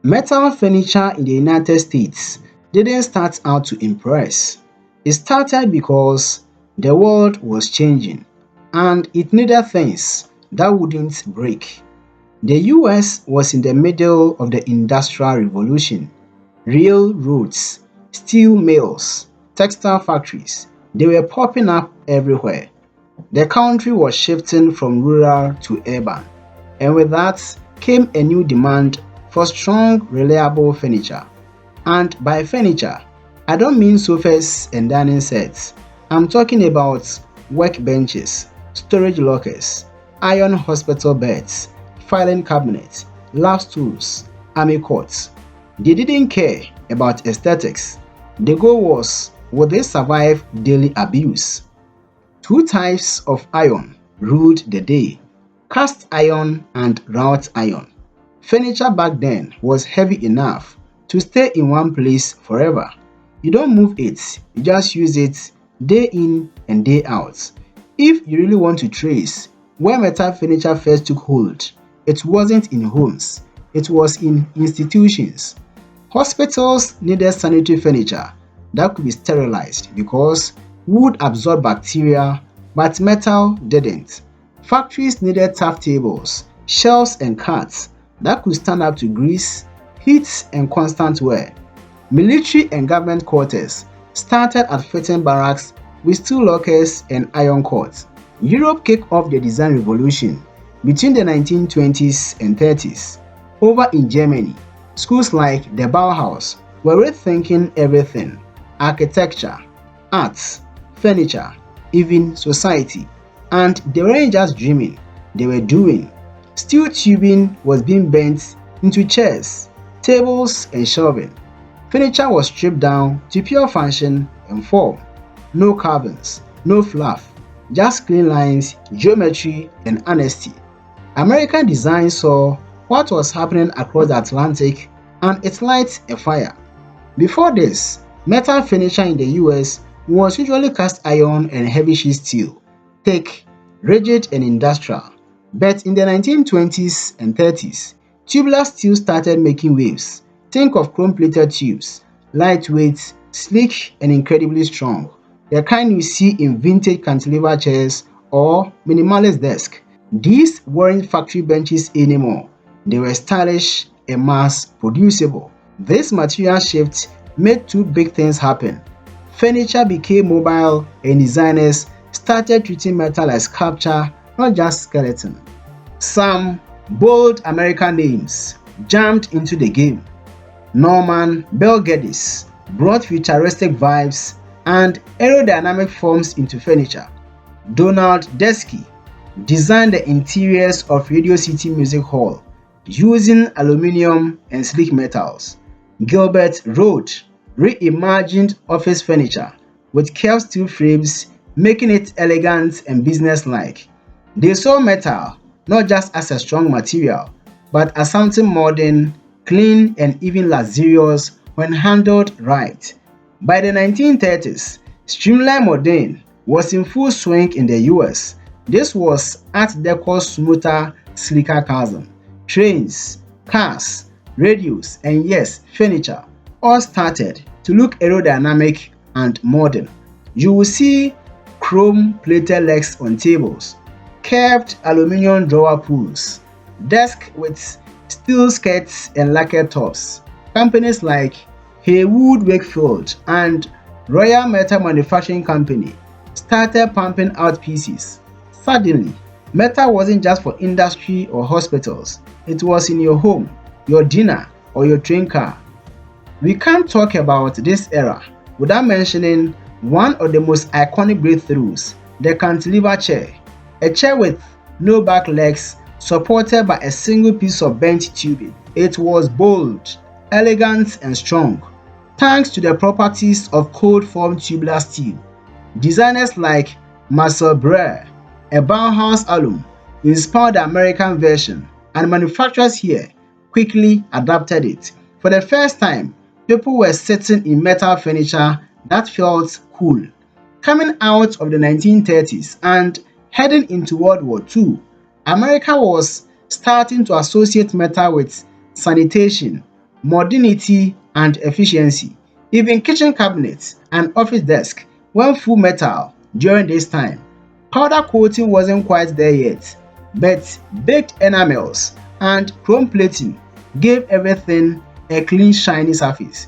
Metal furniture in the United States didn't start out to impress. It started because the world was changing and it needed things that wouldn't break. The US was in the middle of the Industrial Revolution. Railroads, steel mills, textile factories, they were popping up everywhere. The country was shifting from rural to urban, and with that came a new demand for strong, reliable furniture. And by furniture, I don't mean sofas and dining sets. I'm talking about workbenches, storage lockers, iron hospital beds, filing cabinets, lab stools, army cots. They didn't care about aesthetics. The goal was, would they survive daily abuse? Two types of iron ruled the day: cast iron and wrought iron. Furniture back then was heavy enough to stay in one place forever. You don't move it, you just use it day in and day out. If you really want to trace where metal furniture first took hold, it wasn't in homes, it was in institutions. Hospitals needed sanitary furniture that could be sterilized because wood absorbed bacteria, but metal didn't. Factories needed tough tables, shelves, and carts that could stand up to grease, heat, and constant wear. Military and government quarters started at fitting barracks with steel lockers and iron cords. Europe kicked off the design revolution between the 1920s and 30s. Over in Germany, schools like the Bauhaus were rethinking everything: architecture, arts, furniture, even society. And they weren't just dreaming, they were doing. Steel tubing was being bent into chairs, tables, and shelving. Furniture was stripped down to pure function and form. No carvings, no fluff, just clean lines, geometry, and honesty. American design saw what was happening across the Atlantic and it lights a fire. Before this, metal furniture in the US was usually cast iron and heavy sheet steel, thick, rigid, and industrial. But in the 1920s and 30s, tubular steel started making waves. Think of chrome-plated tubes, lightweight, sleek, and incredibly strong. The kind you see in vintage cantilever chairs or minimalist desk. These weren't factory benches anymore. They were stylish and mass producible. This material shift made two big things happen. Furniture became mobile and designers started treating metal as sculpture, not just skeleton. Some bold American names jumped into the game. Norman Bel Geddes brought futuristic vibes and aerodynamic forms into furniture. Donald Desky designed the interiors of Radio City Music Hall using aluminum and sleek metals. Gilbert Road reimagined office furniture with curved steel frames, making it elegant and businesslike. They saw metal not just as a strong material, but as something modern, clean, and even luxurious when handled right. By the 1930s, streamline modern was in full swing in the US. This was Art Deco's smoother, sleeker cousin. Trains, cars, radios, and yes, furniture all started to look aerodynamic and modern. You will see chrome-plated legs on tables, curved aluminum drawer pulls, desks with steel skirts and lacquered tops. Companies like Haywood Wakefield and Royal Metal Manufacturing Company started pumping out pieces. Suddenly, metal wasn't just for industry or hospitals, it was in your home, your dinner, or your train car. We can't talk about this era without mentioning one of the most iconic breakthroughs, the cantilever chair. A chair with no back legs supported by a single piece of bent tubing. It was bold, elegant, and strong, thanks to the properties of cold-formed tubular steel. Designers like Marcel Breuer, a Bauhaus alum, inspired the American version, and manufacturers here quickly adapted it. For the first time, people were sitting in metal furniture that felt cool. Coming out of the 1930s and heading into World War II, America was starting to associate metal with sanitation, modernity, and efficiency. Even kitchen cabinets and office desks went full metal during this time. Powder coating wasn't quite there yet, but baked enamels and chrome plating gave everything a clean, shiny surface.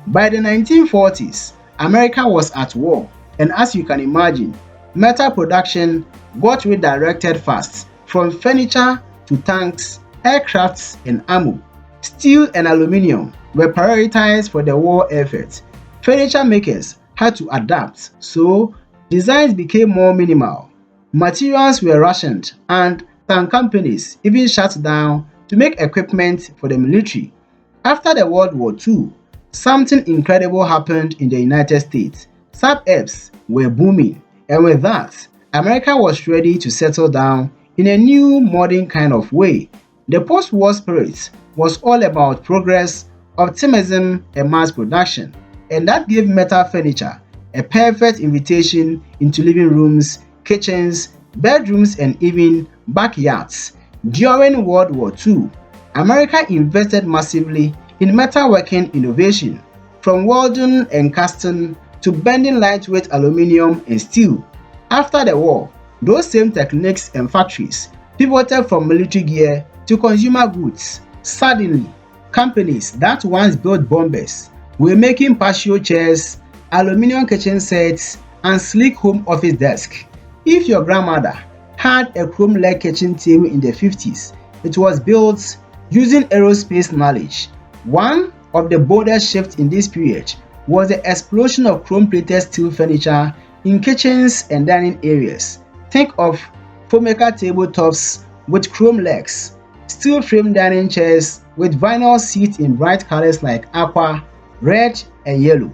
By the 1940s, America was at war, and as you can imagine, metal production got redirected fast from furniture to tanks, aircrafts, and ammo. Steel and aluminum were prioritized for the war effort. Furniture makers had to adapt, so designs became more minimal. Materials were rationed, and tank companies even shut down to make equipment for the military. After the World War II, something incredible happened in the United States. Suburbs were booming, and with that, America was ready to settle down in a new modern kind of way. The post-war spirit was all about progress, optimism, and mass production, and that gave metal furniture a perfect invitation into living rooms, kitchens, bedrooms, and even backyards. During World War II, America invested massively in metalworking innovation, from welding and casting to bending lightweight aluminum and steel. After the war, those same techniques and factories pivoted from military gear to consumer goods. Suddenly, companies that once built bombers were making patio chairs, aluminum kitchen sets, and sleek home office desks. If your grandmother had a chrome leg kitchen table in the 50s, it was built using aerospace knowledge. One of the boldest shifts in this period was the explosion of chrome-plated steel furniture in kitchens and dining areas. Think of formica tabletops with chrome legs, steel frame dining chairs with vinyl seats in bright colors like aqua, red, and yellow.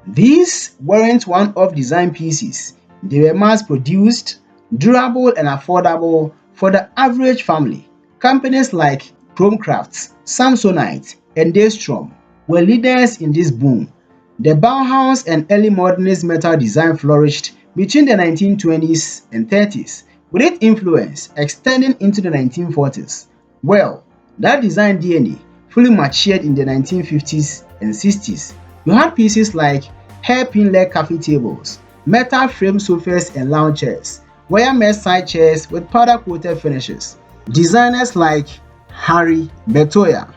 These weren't one-off design pieces. They were mass-produced, durable, and affordable for the average family. Companies like Chromecraft, Samsonite, and Daystrom were leaders in this boom. The Bauhaus and early modernist metal design flourished between the 1920s and 30s, with its influence extending into the 1940s. Well, that design DNA fully matured in the 1950s and 60s. You had pieces like hairpin leg coffee tables, metal frame sofas and lounge chairs, wire mesh side chairs with powder-coated finishes. Designers like Harry Bertoya,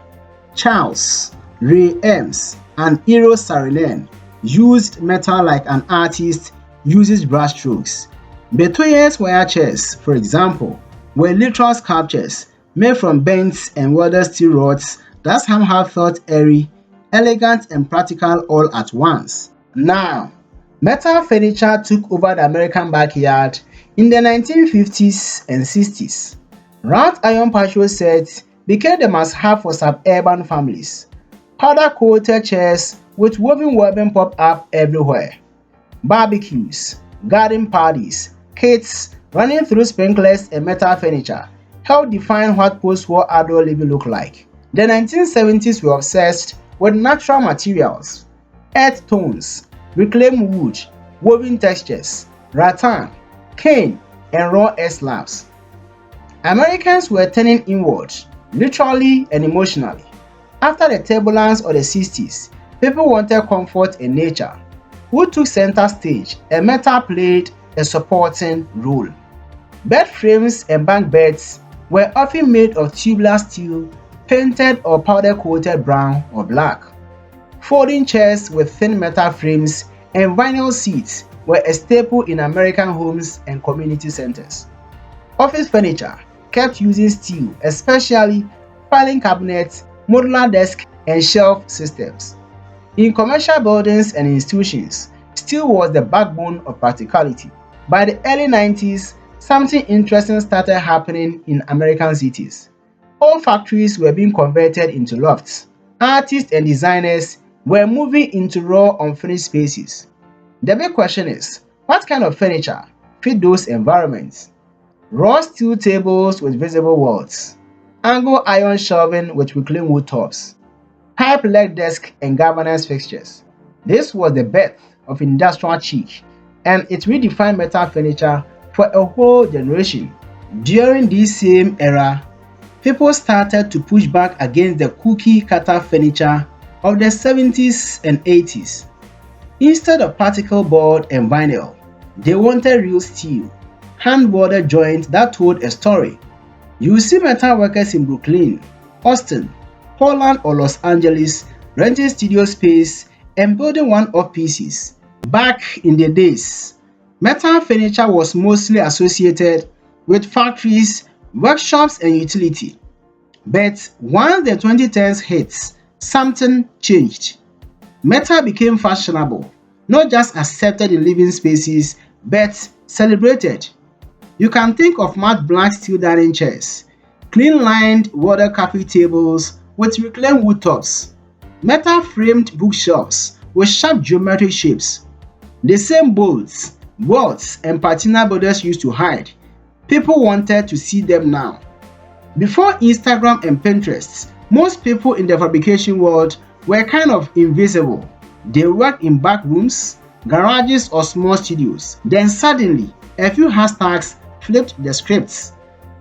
Charles Ray Eames, and Eero Saarinen used metal like an artist uses brushstrokes. Bertoya's wire chairs, for example, were literal sculptures made from bent and welded steel rods that somehow felt airy, elegant, and practical all at once. Now, metal furniture took over the American backyard in the 1950s and 60s. Wrought iron patio sets became the must-have for suburban families. Powder-coated chairs with woven webbing popped up everywhere. Barbecues, garden parties, kids running through sprinklers and metal furniture helped define what post-war outdoor living looked like. The 1970s were obsessed with natural materials, earth tones, reclaimed wood, woven textures, rattan, cane, and raw earth slabs. Americans were turning inward, literally and emotionally. After the turbulence of the 60s, people wanted comfort and nature. Who took center stage, and metal played a supporting role. Bed frames and bunk beds were often made of tubular steel, painted or powder-coated brown or black. Folding chairs with thin metal frames and vinyl seats were a staple in American homes and community centers. Office furniture kept using steel, especially filing cabinets, modular desks, and shelf systems. In commercial buildings and institutions, steel was the backbone of practicality. By the early 90s, something interesting started happening in American cities. Old factories were being converted into lofts. Artists and designers were moving into raw, unfinished spaces. The big question is, what kind of furniture fit those environments? Raw steel tables with visible walls, angle iron shelving with reclaimed wood tops, pipe leg desk and governance fixtures. This was the birth of industrial chic, and it redefined metal furniture for a whole generation. During this same era, people started to push back against the cookie cutter furniture of the 70s and 80s. Instead of particle board and vinyl, they wanted real steel, hand-welded joints that told a story. You will see metal workers in Brooklyn, Austin, Portland or Los Angeles renting studio space and building one-off pieces. Back in the days, metal furniture was mostly associated with factories, workshops and utility. But once the 2010s hit, something changed. Metal became fashionable, not just accepted in living spaces, but celebrated. You can think of matte black steel dining chairs, clean lined water coffee tables with reclaimed wood tops, metal framed bookshelves with sharp geometric shapes. The same bolts, bolts, and patina borders used to hide. People wanted to see them now. Before Instagram and Pinterest, most people in the fabrication world were kind of invisible. They worked in back rooms, garages, or small studios. Then suddenly, a few hashtags flipped the scripts.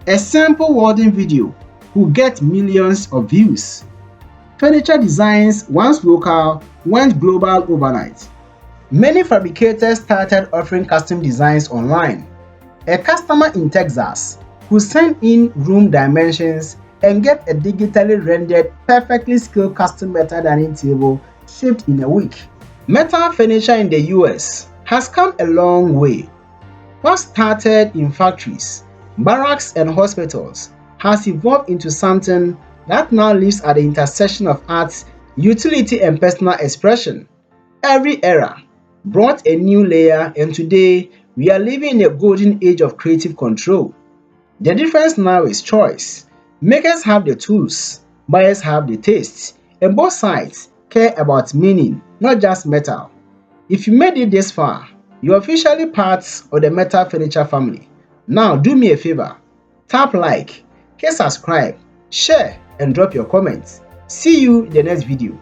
A simple welding video could get millions of views. Furniture designs, once local, went global overnight. Many fabricators started offering custom designs online. A customer in Texas could send in room dimensions and get a digitally rendered, perfectly scaled custom metal dining table shipped in a week. Metal furniture in the US has come a long way. What started in factories, barracks, and hospitals has evolved into something that now lives at the intersection of art, utility, and personal expression. Every era brought a new layer, and today we are living in a golden age of creative control. The difference now is choice. Makers have the tools, buyers have the taste, and both sides care about meaning, not just metal. If you made it this far, you're officially part of the metal furniture family. Now do me a favor, tap like, hit subscribe, share, and drop your comments. See you in the next video.